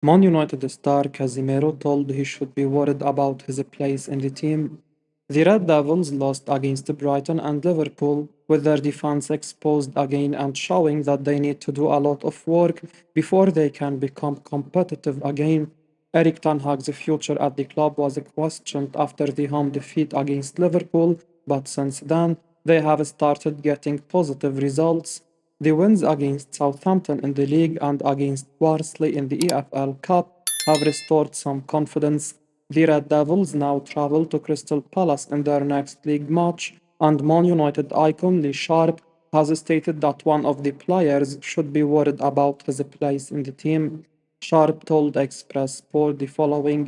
Man United star Casemiro told he should be worried about his place in the team. The Red Devils lost against Brighton and Liverpool, with their defense exposed again and showing that they need to do a lot of work before they can become competitive again. Erik ten Hag's future at the club was questioned after the home defeat against Liverpool, but since then they have started getting positive results. The wins against Southampton in the league and against Barnsley in the EFL Cup have restored some confidence. The Red Devils now travel to Crystal Palace in their next league match, and Man United icon Lee Sharp has stated that one of the players should be worried about his place in the team. Sharp told Express Sport the following: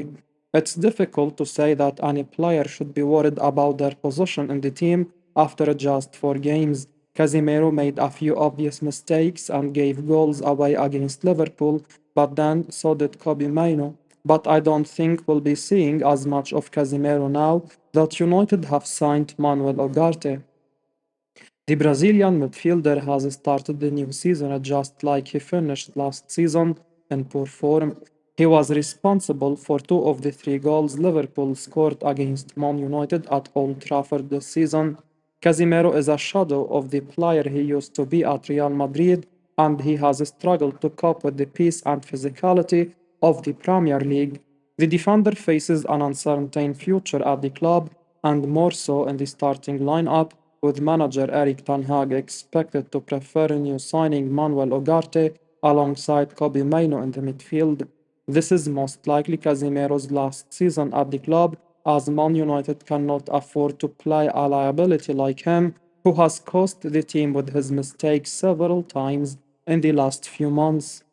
"It's difficult to say that any player should be worried about their position in the team after just 4 games. Casemiro made a few obvious mistakes and gave goals away against Liverpool, but then so did Kobe Mainoo. But I don't think we'll be seeing as much of Casemiro now that United have signed Manuel Ugarte." The Brazilian midfielder has started the new season just like he finished last season in poor form. He was responsible for 2 of the 3 goals Liverpool scored against Man United at Old Trafford this season. Casemiro is a shadow of the player he used to be at Real Madrid, and he has struggled to cope with the pace and physicality of the Premier League. The defender faces an uncertain future at the club, and more so in the starting lineup, with manager Erik ten Hag expected to prefer new signing Manuel Ugarte alongside Kobe Mainoo in the midfield. This is most likely Casemiro's last season at the club, as Man United cannot afford to play a liability like him, who has cost the team with his mistakes several times in the last few months.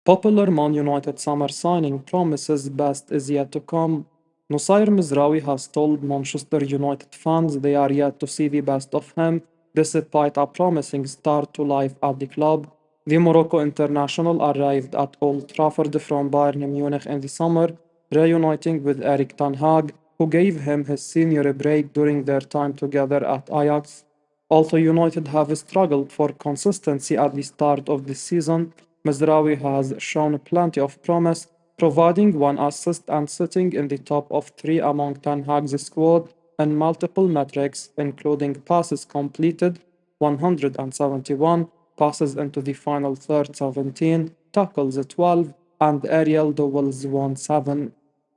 Popular Man United summer signing promises best is yet to come. Noussair Mazraoui has told Manchester United fans they are yet to see the best of him, despite a promising start to life at the club. The Morocco international arrived at Old Trafford from Bayern Munich in the summer, reuniting with Erik ten Hag, who gave him his senior break during their time together at Ajax. Although United have struggled for consistency at the start of the season, Mazraoui has shown plenty of promise, providing 1 assist and sitting in the top of 3 among Ten Hag's squad in multiple metrics, including passes completed 171, passes into the final third 17, tackles 12, and aerial duels won 7.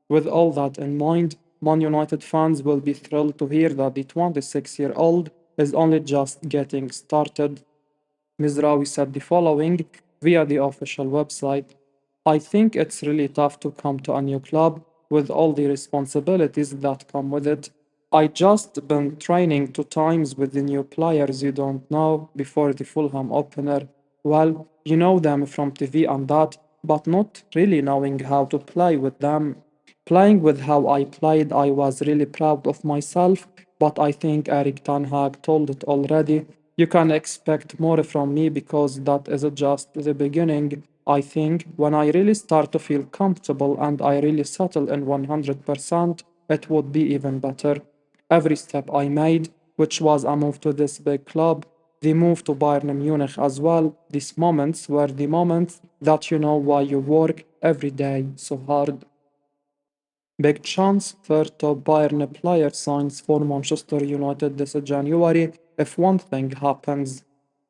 With all that in mind, Man United fans will be thrilled to hear that the 26-year-old is only just getting started. Mizraoui said the following via the official website: "I think it's really tough to come to a new club with all the responsibilities that come with it. I just been training 2 times with the new players you don't know before the Fulham opener. Well, you know them from TV and that, but not really knowing how to play with them. Playing with how I played, I was really proud of myself, but I think Erik ten Hag told it already. You can expect more from me because that is just the beginning. I think when I really start to feel comfortable and I really settle in 100%, it would be even better. Every step I made, which was a move to this big club, the move to Bayern Munich as well, these moments were the moments that you know why you work every day so hard." Big chance third top Bayern player signs for Manchester United this January if one thing happens.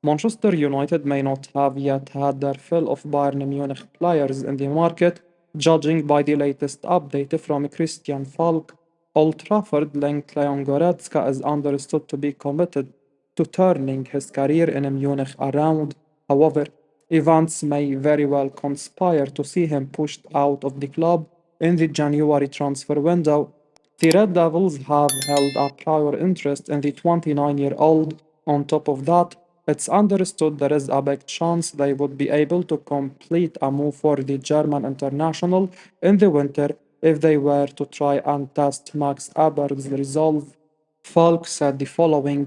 Manchester United may not have yet had their fill of Bayern Munich players in the market, judging by the latest update from Christian Falk. Old Trafford linked Leon Goretzka is understood to be committed to turning his career in Munich around. However, events may very well conspire to see him pushed out of the club in the January transfer window. The Red Devils have held a prior interest in the 29-year-old. On top of that, it's understood there is a big chance they would be able to complete a move for the German international in the winter if they were to try and test Max Eberl's resolve. Falk said the following: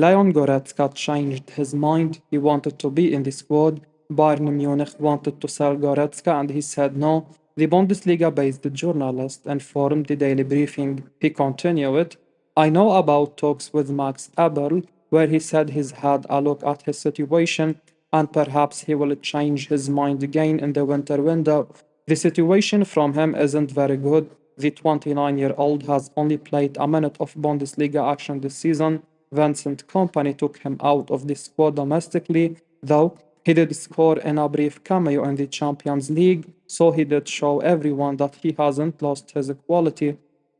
"Leon Goretzka changed his mind. He wanted to be in the squad. Bayern Munich wanted to sell Goretzka and he said no." The Bundesliga-based journalist informed the Daily Briefing. He continued, "I know about talks with Max Eberl, where he said he's had a look at his situation and perhaps he will change his mind again in the winter window. The situation from him isn't very good. The 29-year-old has only played a minute of Bundesliga action this season. Vincent Kompany took him out of the squad domestically, though he did score in a brief cameo in the Champions League, so he did show everyone that he hasn't lost his quality.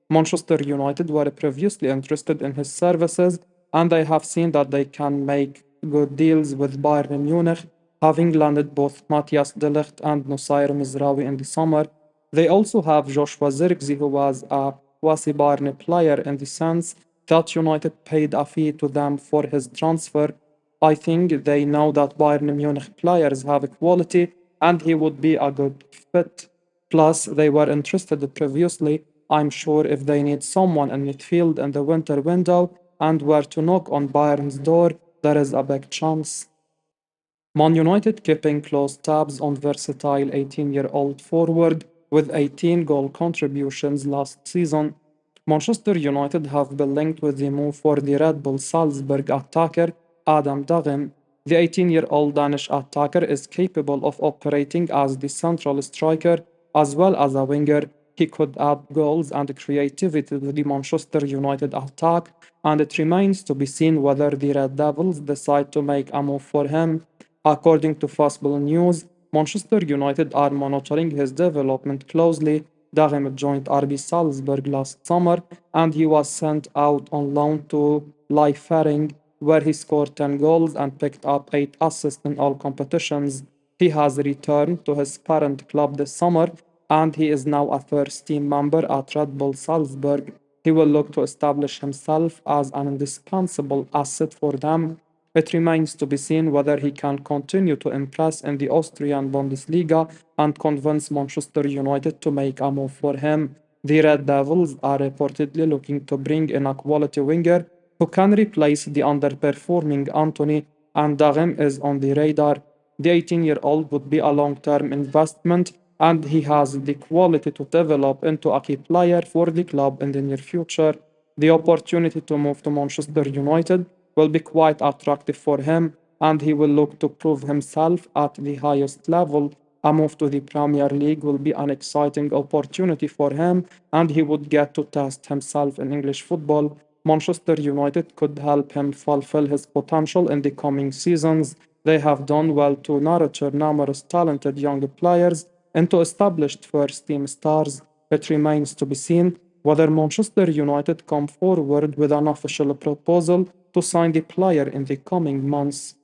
Manchester United were previously interested in his services, and I have seen that they can make good deals with Bayern Munich, having landed both Matthias de Ligt and Noussair Mazraoui in the summer. They also have Joshua Zirkzee, who was a quasi Bayern player in the sense that United paid a fee to them for his transfer. I think they know that Bayern Munich players have quality and he would be a good fit. Plus, they were interested previously, I'm sure, if they need someone in midfield in the winter window and were to knock on Bayern's door, there is a big chance. Man United keeping close tabs on versatile 18-year-old forward with 18 goal contributions last season. Manchester United have been linked with the move for the Red Bull Salzburg attacker Adam Dagim. The 18-year-old Danish attacker is capable of operating as the central striker as well as a winger. He could add goals and creativity to the Manchester United attack, and it remains to be seen whether the Red Devils decide to make a move for him. According to Fastball News, Manchester United are monitoring his development closely. Dagim joined RB Salzburg last summer and he was sent out on loan to Liefering, where he scored 10 goals and picked up 8 assists in all competitions. He has returned to his parent club this summer and he is now a first team member at Red Bull Salzburg. He will look to establish himself as an indispensable asset for them. It remains to be seen whether he can continue to impress in the Austrian Bundesliga and convince Manchester United to make a move for him. The Red Devils are reportedly looking to bring in a quality winger who can replace the underperforming Anthony, and Darim is on the radar. The 18-year-old would be a long-term investment, and he has the quality to develop into a key player for the club in the near future. The opportunity to move to Manchester United will be quite attractive for him, and he will look to prove himself at the highest level. A move to the Premier League will be an exciting opportunity for him, and he would get to test himself in English football. Manchester United could help him fulfill his potential in the coming seasons. They have done well to nurture numerous talented young players into established first team stars. It remains to be seen whether Manchester United come forward with an official proposal to sign the player in the coming months.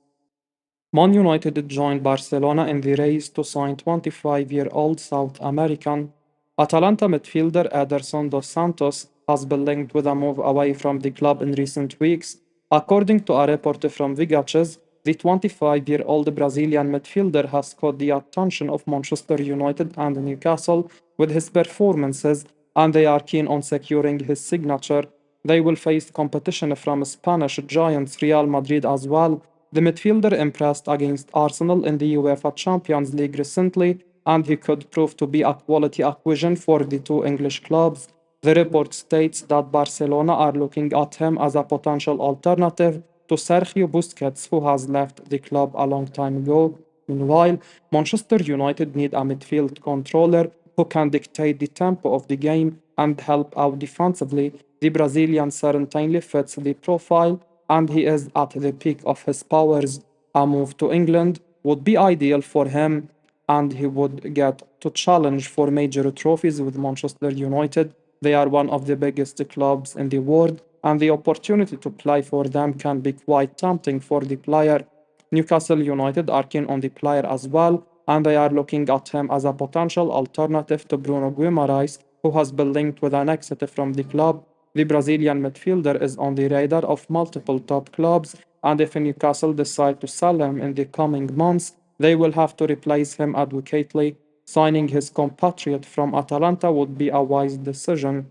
Man United joined Barcelona in the race to sign 25-year-old South American. Atalanta midfielder Ederson dos Santos has been linked with a move away from the club in recent weeks. According to a report from Vigaches, the 25-year-old Brazilian midfielder has caught the attention of Manchester United and Newcastle with his performances, and they are keen on securing his signature. They will face competition from Spanish giants Real Madrid as well. The midfielder impressed against Arsenal in the UEFA Champions League recently, and he could prove to be a quality acquisition for the two English clubs. The report states that Barcelona are looking at him as a potential alternative to Sergio Busquets, who has left the club a long time ago. Meanwhile, Manchester United need a midfield controller who can dictate the tempo of the game and help out defensively. The Brazilian certainly fits the profile, and he is at the peak of his powers. A move to England would be ideal for him, and he would get to challenge for major trophies with Manchester United. They are one of the biggest clubs in the world, and the opportunity to play for them can be quite tempting for the player. Newcastle United are keen on the player as well, and they are looking at him as a potential alternative to Bruno Guimaraes, who has been linked with an exit from the club. The Brazilian midfielder is on the radar of multiple top clubs, and if Newcastle decide to sell him in the coming months, they will have to replace him adequately. Signing his compatriot from Atalanta would be a wise decision.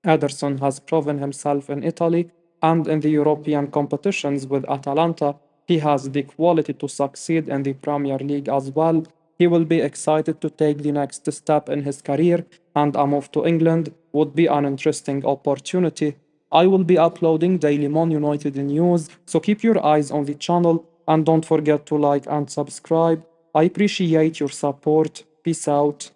Ederson has proven himself in Italy and in the European competitions with Atalanta. He has the quality to succeed in the Premier League as well. He will be excited to take the next step in his career, and a move to England would be an interesting opportunity. I will be uploading daily Man United news, so keep your eyes on the channel. and don't forget to like and subscribe. I appreciate your support. Peace out.